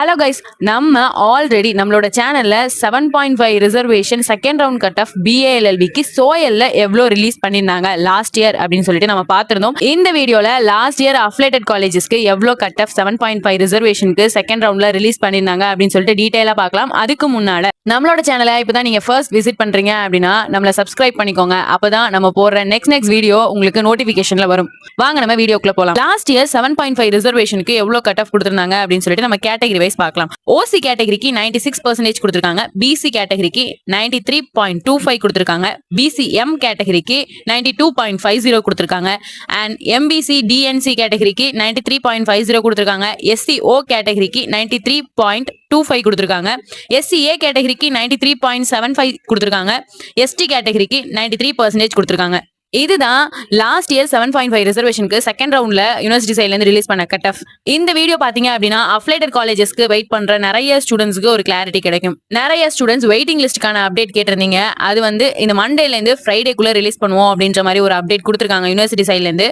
Hello guys, நம்ம already நம்மளோட சேனல்ல 7.5 reservation second round cut off பிஏஎல்எல்பிக்கு சோயல்ல எவ்வளோ ரிலீஸ் பண்ணியிருந்தாங்க லாஸ்ட் இயர் அப்படின்னு சொல்லிட்டு நம்ம பார்த்திருந்தோம். இந்த வீடியோல லாஸ்ட் இயர் அஃபிலேட்டட் காலேஜஸ்க்கு எவ்வளோ கட் ஆஃப் 7.5 ரிசர்வேஷனுக்கு செகண்ட் ரவுண்ட்ல ரிலீஸ் பண்ணியிருந்தாங்க அப்படின்னு சொல்லிட்டு டீடைலா பார்க்கலாம். அதுக்கு முன்னால நம்மளோட சேனலை இப்பதான் நீங்க ஃபர்ஸ்ட் விசிட் பண்றீங்க அப்படின்னா நம்மள சப்ஸ்கிரைப் பண்ணிக்கோங்க. அப்பதான் நம்ம போடுற நெக்ஸ்ட் வீடியோ உங்களுக்கு நோட்டிபிகேஷன்ல வரும். வாங்க நம்ம வீடியோக்குள்ள போலாம். லாஸ்ட் இயர் 7.5 ரிசர்வேஷனுக்கு எவ்வளவு கட் ஆஃப் கொடுத்திருந்தாங்க அப்படின்னு சொல்லிட்டு நம்ம கேட்டகரி வைஸ் பார்க்கலாம். ஓசி கேட்டகரிக்கு 96% கொடுத்திருக்காங்க, பிசி கேட்டகரிக்கு 93.25 கொடுத்திருக்காங்க, பிசிஎம் கேட்டகரிக்கு 92.50 கொடுத்திருக்காங்க, அண்ட் எம்பிசி டிஎன்சி கேட்டகரிக்கு 93.50 கொடுத்திருக்காங்க, எஸ்சிஓ கேட்டகரிக்கு 93.25 கொடுத்திருக்காங்க, எஸ்சிஏ கேட்டகரிக்கு 93.75 கொடுத்திருக்காங்க, எஸ்டி கேட்டகரிக்கு 93% கொடுத்திருக்காங்க. இதுதான் லாஸ்ட் இயர் 7.5 ரிசர்வேஷனுக்கு செகண்ட் ரவுண்ட்ல யூனிவர்சிட்டி சைட்ல இருந்து ரிலீஸ் பண்ண கட் ஆஃப். இந்த வீடியோ பாத்தீங்க அப்படின்னா அஃபிலேட்டட் காலேஜஸ்க்கு வெயிட் பண்ற நிறைய ஸ்டூடெண்ட்ஸ்க்கு ஒரு கிளாரிட்டி கிடைக்கும். நிறைய ஸ்டூடெண்ட்ஸ் வெயிட்டிங் லிஸ்ட்கான அப்டேட் கேட்டிருந்தீங்க. அது இந்த மண்டேல இருந்து ஃப்ரைடேக்குள்ள ரிலீஸ் பண்ணுவோம் அப்படின்ற மாதிரி ஒரு அப்டேட் கொடுத்திருக்காங்க யூனிவர்சிட்டி சைட்ல இருந்து.